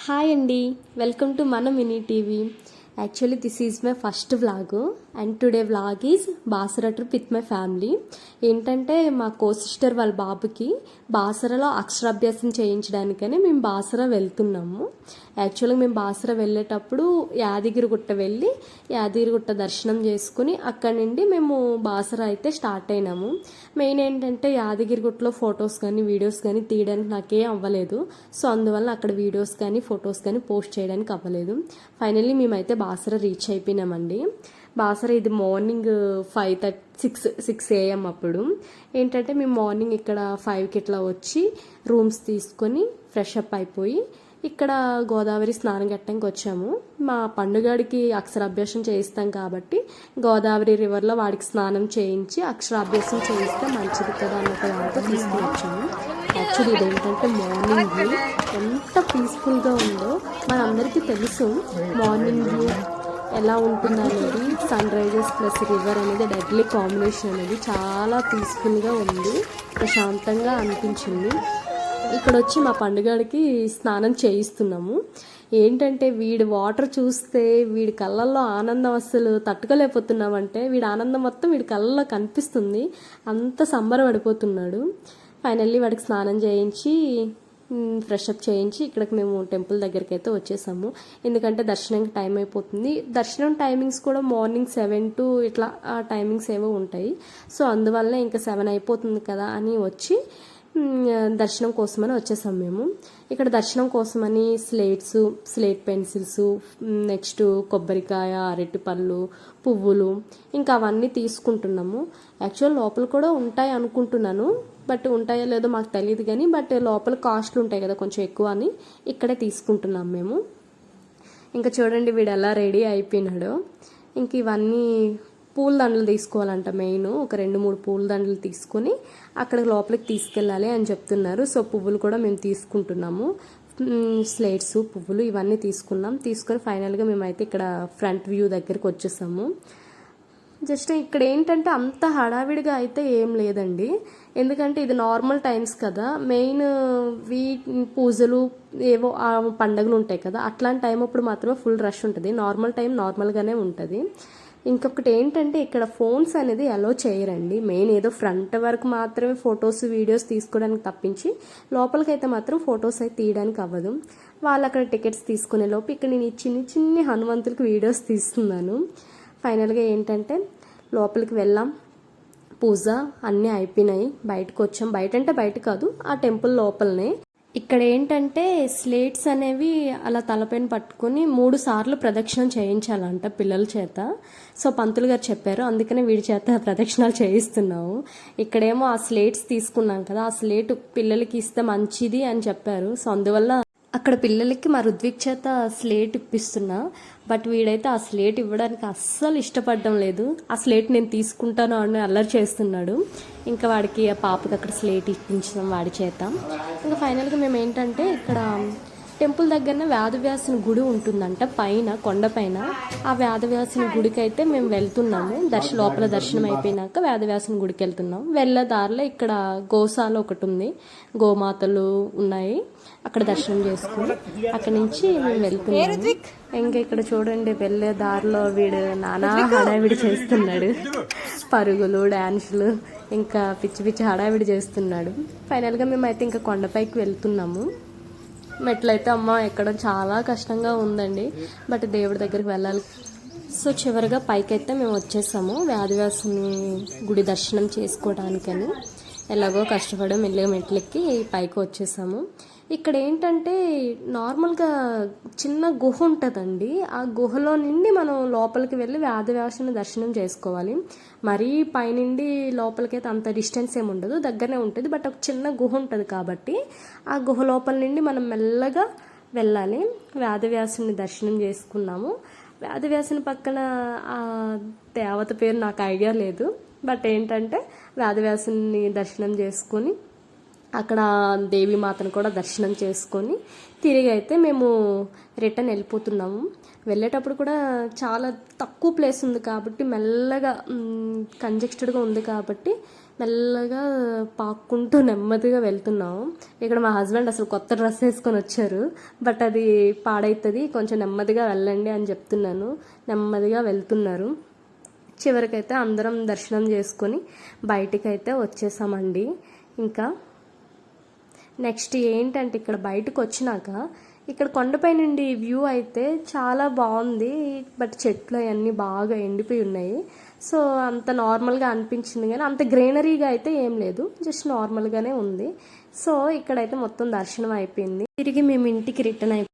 Hi అండి, welcome to మన mini TV. Actually this is my first vlog and today vlog is Basara trip with my family. ఏంటంటే మా కో sister వాళ్ళ బాబుకి బాసరలో అక్షరాభ్యాసం చేయించడానికని మేము బాసర వెళ్తున్నాము. యాక్చువల్గా మేము బాసర వెళ్ళేటప్పుడు యాదగిరిగుట్ట వెళ్ళి యాదగిరిగుట్ట దర్శనం చేసుకుని అక్కడి నుండి మేము బాసర అయితే స్టార్ట్ అయినాము. మెయిన్ ఏంటంటే యాదగిరిగుట్టలో ఫొటోస్ కానీ వీడియోస్ కానీ తీయడానికి నాకేం అవ్వలేదు. సో అందువల్ల అక్కడ వీడియోస్ కానీ ఫొటోస్ కానీ పోస్ట్ చేయడానికి అవ్వలేదు. ఫైనల్లీ మేమైతే బాసర రీచ్ అయిపోయినామండి. బాసర ఇది మార్నింగ్ 6 AM. అప్పుడు ఏంటంటే మేము మార్నింగ్ ఇక్కడ 5కి ఇట్లా వచ్చి రూమ్స్ తీసుకొని ఫ్రెష్ అప్ అయిపోయి ఇక్కడ గోదావరి స్నానం గట్టంకి వచ్చాము. మా పండుగడికి అక్షరాభ్యాసం చేయిస్తాం కాబట్టి గోదావరి రివర్లో వాడికి స్నానం చేయించి అక్షరాభ్యాసం చేయిస్తే మంచిది కదా అన్న దాంతో తీసుకుని వచ్చాము. యాక్చువల్లీ ఇదేంటంటే మార్నింగ్ వ్యూ ఎంత పీస్ఫుల్గా ఉందో మనందరికీ తెలుసు. మార్నింగ్ వ్యూ ఎలా ఉంటుందనేది, సన్ రైజెస్ ప్లస్ రివర్ అనేది డెడ్లీ కాంబినేషన్ అనేది చాలా పీస్ఫుల్గా ఉంది, ప్రశాంతంగా అనిపించింది. ఇక్కడ వచ్చి మా పండుగడికి స్నానం చేయిస్తున్నాము. ఏంటంటే వీడి వాటర్ చూస్తే వీడి కళ్ళల్లో ఆనందం అస్సలు తట్టుకోలేకపోతున్నామంటే వీడి ఆనందం మొత్తం వీడి కళ్ళల్లో కనిపిస్తుంది, అంత సంబరపడిపోతున్నాడు. ఫైనల్లీ వాడికి స్నానం చేయించి ఫ్రెష్ అప్ చేయించి ఇక్కడికి మేము టెంపుల్ దగ్గరికి అయితే వచ్చేసాము. ఎందుకంటే దర్శనంకి టైం అయిపోతుంది. దర్శనం టైమింగ్స్ కూడా మార్నింగ్ 7 to ఇట్లా ఆ టైమింగ్స్ ఏవో ఉంటాయి. సో అందువల్ల ఇంకా 7 అయిపోతుంది కదా అని వచ్చి దర్శనం కోసమని వచ్చేసాం మేము. ఇక్కడ దర్శనం కోసమని స్లేట్ పెన్సిల్స్, నెక్స్ట్ కొబ్బరికాయ, అరటిపళ్ళు, పువ్వులు ఇంకా అవన్నీ తీసుకుంటున్నాము. యాక్చువల్ లోపల కూడా ఉంటాయి అనుకుంటున్నాను, బట్ ఉంటాయో లేదో మాకు తెలియదు కానీ బట్ లోపల కాస్ట్లు ఉంటాయి కదా కొంచెం ఎక్కువ అని ఇక్కడే తీసుకుంటున్నాం మేము. ఇంకా చూడండి వీడు ఎలా రెడీ అయిపోయినాడో. ఇంక ఇవన్నీ పూల దండలు తీసుకోవాలంట. మెయిన్ ఒక 2-3 పూల దండలు తీసుకొని అక్కడ లోపలికి తీసుకెళ్ళాలి అని చెప్తున్నారు. సో పువ్వులు కూడా మేము తీసుకుంటున్నాము. స్లేట్స్, పువ్వులు ఇవన్నీ తీసుకొని ఫైనల్గా మేమైతే ఇక్కడ ఫ్రంట్ వ్యూ దగ్గరికి వచ్చేసాము. జస్ట్ ఇక్కడ ఏంటంటే అంత హడావిడిగా అయితే ఏం లేదండి, ఎందుకంటే ఇది నార్మల్ టైమ్స్ కదా. మెయిన్ పూజలు ఏవో పండుగలు ఉంటాయి కదా, అట్లాంటి టైం అప్పుడు మాత్రమే ఫుల్ రష్ ఉంటుంది. నార్మల్ టైం నార్మల్గానే ఉంటుంది. ఇంకొకటి ఏంటంటే ఇక్కడ ఫోన్స్ అనేది అలో చేయరండి. మెయిన్ ఏదో ఫ్రంట్ వరకు మాత్రమే ఫొటోస్ వీడియోస్ తీసుకోవడానికి తప్పించి లోపలికైతే మాత్రం ఫొటోస్ అయితే తీయడానికి అవ్వదు. వాళ్ళు అక్కడ టికెట్స్ తీసుకునే లోపు ఇక్కడ నేను చిన్ని హనుమంతులకి వీడియోస్ తీస్తున్నాను. ఫైనల్గా ఏంటంటే లోపలికి వెళ్ళాం, పూజ అన్నీ అయిపోయినాయి, బయటకు వచ్చాం. బయట కాదు, ఆ టెంపుల్ లోపలనే. ఇక్కడ ఏంటంటే స్లేట్స్ అనేవి అలా తలపైన పట్టుకుని 3 సార్లు ప్రదక్షిణం చేయించాలంట పిల్లల చేత. సో పంతులు గారు చెప్పారు, అందుకనే వీడి చేత ప్రదక్షిణాలు చేయిస్తున్నాము. ఇక్కడేమో ఆ స్లేట్స్ తీసుకున్నాం కదా, ఆ స్లేట్ పిల్లలకి ఇస్తే మంచిది అని చెప్పారు. సో అందువల్ల అక్కడ పిల్లలకి మా రుద్విక్ చేత స్లేట్ ఇప్పిస్తున్నా. బట్ వీడైతే ఆ స్లేట్ ఇవ్వడానికి అస్సలు ఇష్టపడడం లేదు. ఆ స్లేట్ నేను తీసుకుంటాను అని అల్లరి చేస్తున్నాడు. ఇంకా వాడికి ఆ పాపకి అక్కడ స్లేట్ ఇప్పించాం వాడి చేత. ఇంకా ఫైనల్గా మేము ఏంటంటే ఇక్కడ టెంపుల్ దగ్గరనే వేదవ్యాసుని గుడి ఉంటుందంట పైన, కొండపైన. ఆ వేదవ్యాసుని గుడికి అయితే మేము వెళ్తున్నాము. లోపల దర్శనం అయిపోయినాక వేదవ్యాసుని గుడికి వెళ్తున్నాం. వెళ్ళే దారిలో ఇక్కడ గోశాల ఒకటి ఉంది, గోమాతలు ఉన్నాయి. అక్కడ దర్శనం చేసుకుని అక్కడి నుంచి మేము వెళ్తున్నాము. ఇంకా ఇక్కడ చూడండి వెళ్ళే దారిలో వీడు నానా హడావిడి చేస్తున్నాడు, పరుగులు, డాన్సులు, ఇంకా పిచ్చి హడావిడి చేస్తున్నాడు. ఫైనల్గా మేమైతే ఇంకా కొండపైకి వెళ్తున్నాము. మెట్లయితే అమ్మ ఎక్కడం చాలా కష్టంగా ఉందండి, బట్ దేవుడి దగ్గరికి వెళ్ళాలి. సో చివరిగా పైకైతే మేము వచ్చేసాము వేదవ్యాసుని గుడి దర్శనం చేసుకోవడానికని. ఎలాగో కష్టపడి మెల్లిగా మెట్లెక్కి పైకి వచ్చేసాము. ఇక్కడ ఏంటంటే నార్మల్గా చిన్న గుహ ఉంటుందండి. ఆ గుహలో నుండి మనం లోపలికి వెళ్ళి వేదవ్యాసుని దర్శనం చేసుకోవాలి. మరీ పైనుండి లోపలికైతే అంత డిస్టెన్స్ ఏమి ఉండదు, దగ్గరనే ఉంటుంది. బట్ ఒక చిన్న గుహ ఉంటుంది కాబట్టి ఆ గుహ లోపల నుండి మనం మెల్లగా వెళ్ళాలి. వేదవ్యాసుని దర్శనం చేసుకున్నాము. వేదవ్యాసుని పక్కన ఆ దేవత పేరు నాకు ఐడియా లేదు, బట్ ఏంటంటే వేదవ్యాసుని దర్శనం చేసుకొని అక్కడ దేవీమాతను కూడా దర్శనం చేసుకొని తిరిగి అయితే మేము రిటర్న్ వెళ్ళిపోతున్నాము. వెళ్ళేటప్పుడు కూడా చాలా తక్కువ ప్లేస్ ఉంది కాబట్టి మెల్లగా కంజెస్టెడ్గా ఉంది కాబట్టి మెల్లగా పాక్కుంటూ నెమ్మదిగా వెళ్తున్నాము. ఇక్కడ మా హస్బెండ్ అసలు కొత్త డ్రెస్ వేసుకొని వచ్చారు, బట్ అది పాడవుతుంది, కొంచెం నెమ్మదిగా వెళ్ళండి అని చెప్తున్నాను. నెమ్మదిగా వెళ్తున్నారు. చివరికైతే అందరం దర్శనం చేసుకొని బయటికైతే వచ్చేసామండి. ఇంకా నెక్స్ట్ ఏంటంటే ఇక్కడ బయటకు వచ్చినాక ఇక్కడ కొండపై నుండి వ్యూ అయితే చాలా బాగుంది, బట్ చెట్లు అవన్నీ బాగా ఎండిపోయి ఉన్నాయి. సో అంత నార్మల్గా అనిపించింది, కానీ అంత గ్రీనరీగా అయితే ఏం లేదు, జస్ట్ నార్మల్గానే ఉంది. సో ఇక్కడైతే మొత్తం దర్శనం అయిపోయింది. తిరిగి మేము ఇంటికి రిటర్న్ అయిపోయి